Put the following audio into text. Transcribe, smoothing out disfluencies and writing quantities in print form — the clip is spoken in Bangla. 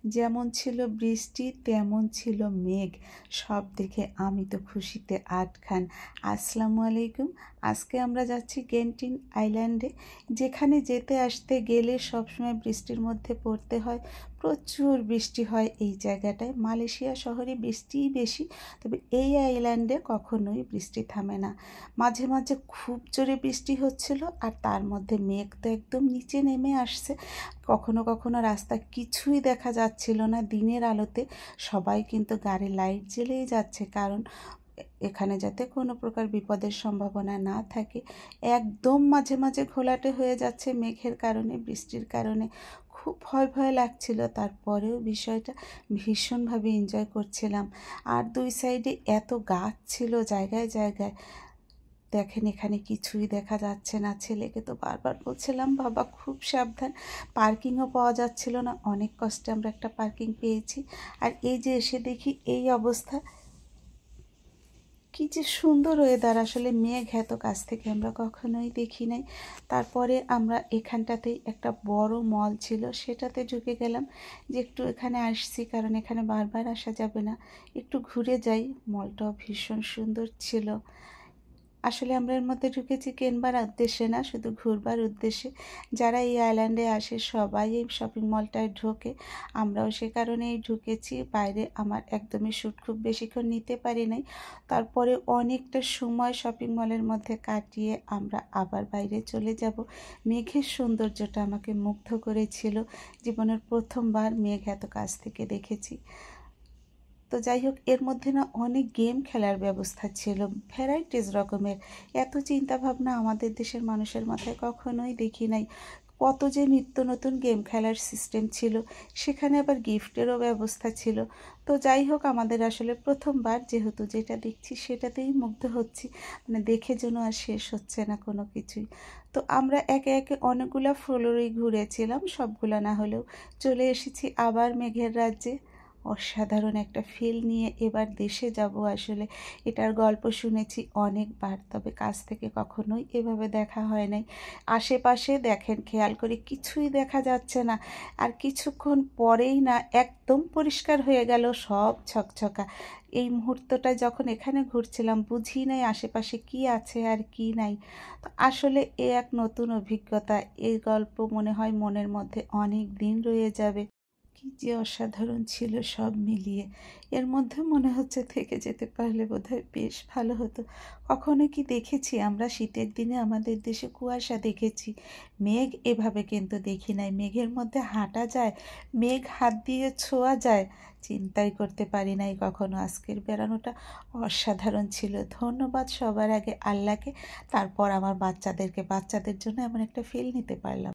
যেমন ছিল বৃষ্টি তেমন ছিল মেঘ। সব দেখে আমি তো খুশিতে আটখান। আসসালামু আলাইকুম। আজকে আমরা যাচ্ছি গেন্টিন আইল্যান্ডে, যেখানে যেতে আসতে গেলে সবসময় বৃষ্টির মধ্যে পড়তে হয়। প্রচুর বৃষ্টি হয় এই জায়গাটায়। মালয়েশিয়া শহরে বৃষ্টিই বেশি, তবে এই আইল্যান্ডে কখনোই বৃষ্টি থামে না। মাঝে মাঝে খুব জোরে বৃষ্টি হচ্ছিল, আর তার মধ্যে মেঘ তো একদম নিচে নেমে আসছে। কখনো কখনো রাস্তা কিছুই দেখা যাচ্ছিল না দিনের আলোতে। সবাই কিন্তু গাড়ির লাইট জ্বেলেই যাচ্ছে, কারণ এখানে যাতে কোনো প্রকার বিপদের সম্ভাবনা না থাকে। একদম মাঝে মাঝে ঘোলাটে হয়ে যাচ্ছে মেঘের কারণে, বৃষ্টির কারণে। খুব ভয় ভয় লাগছিল, তারপরেও বিষয়টা ভীষণভাবে এনজয় করছিলাম। আর দুই সাইডে এত গাছ ছিল জায়গায় জায়গায়। দেখেন এখানে কিছুই দেখা যাচ্ছে না। ছেলেকে তো বারবার বলছিলাম, বাবা খুব সাবধান। পার্কিংও পাওয়া যাচ্ছিল না, অনেক কষ্টে আমরা একটা পার্কিং পেয়েছি। আর এই যে এসে দেখি এই অবস্থা। কি যে সুন্দর ওয়েদার, আসলে মেঘ এত কাছ থেকে আমরা কখনোই দেখি নাই। তারপরে আমরা এখানটাতেই একটা বড় মল ছিল, সেটাতে ঢুকে গেলাম যে একটু এখানে আসছি, কারণ এখানে বারবার আসা যাবে না, একটু ঘুরে যাই। মলটাও ভীষণ সুন্দর ছিল। আসলে আমরা এর মধ্যে ঢুকেছি কেনবার উদ্দেশ্যে না, শুধু ঘুরবার উদ্দেশ্যে। যারা এই আইল্যান্ডে আসে সবাই এই শপিং মলটায় ঢোকে, আমরাও সে কারণেই ঢুকেছি। বাইরে আমার একদমই শ্যুট খুব বেশিক্ষণ নিতে পারি নাই। তারপরে অনেকটা সময় শপিং মলের মধ্যে কাটিয়ে আমরা আবার বাইরে চলে যাব। মেঘের সৌন্দর্যটা আমাকে মুগ্ধ করেছিল। জীবনের প্রথমবার মেঘ এত কাছ থেকে দেখেছি। তো যাই হোক, এর মধ্যে না অনেক গেম খেলার ব্যবস্থা ছিল, ভ্যারাইটিস রকমের। এত চিন্তা ভাবনা আমাদের দেশের মানুষের মাথায় কখনোই দেখি নাই। কত যে নিত্য নতুন গেম খেলার সিস্টেম ছিল, সেখানে আবার গিফটেরও ব্যবস্থা ছিল। তো যাই হোক, আমাদের আসলে প্রথমবার, যেহেতু যেটা দেখছি সেটাতেই মুগ্ধ হচ্ছি, মানে দেখে যেন আর শেষ হচ্ছে না কোনো কিছুই। তো আমরা একে একে অনেকগুলা ফ্লোরই ঘুরেছিলাম, সবগুলা না হলেও। চলে এসেছি আবার মেঘের রাজ্যে। অসাধারণ একটা ফিল নিয়ে এবার দেশে যাব। আসলে এটার গল্প শুনেছি অনেকবার, তবে কাছ থেকে কখনোই এভাবে দেখা হয় নাই। আশেপাশে দেখেন, খেয়াল করে কিছুই দেখা যাচ্ছে না, আর কিছুক্ষণ পরেই না একদম পরিষ্কার হয়ে গেল, সব ছকছকা। এই মুহূর্তটা যখন এখানে ঘুরছিলাম বুঝি নাই আশেপাশে কি আছে আর কি নাই। তো আসলে এ এক নতুন অভিজ্ঞতা। এই গল্প মনে হয় মনের মধ্যে অনেক দিন রয়ে যাবে। কি যে অসাধারণ ছিল সব মিলিয়ে। এর মধ্যে মনে হচ্ছে থেকে যেতে পারলে বোধহয় বেশ ভালো হতো। কখনো কি দেখেছি আমরা শীতের দিনে আমাদের দেশে কুয়াশা দেখেছি, মেঘ এভাবে কিন্তু দেখি নাই। মেঘের মধ্যে হাঁটা যায়, মেঘ হাত দিয়ে ছোঁয়া যায়, চিন্তাই করতে পারি নাই কখনো। আজকের বেড়ানোটা অসাধারণ ছিল। ধন্যবাদ সবার আগে আল্লাহকে, তারপর আমার বাচ্চাদেরকে। বাচ্চাদের জন্য এমন একটা ফিল নিতে পারলাম।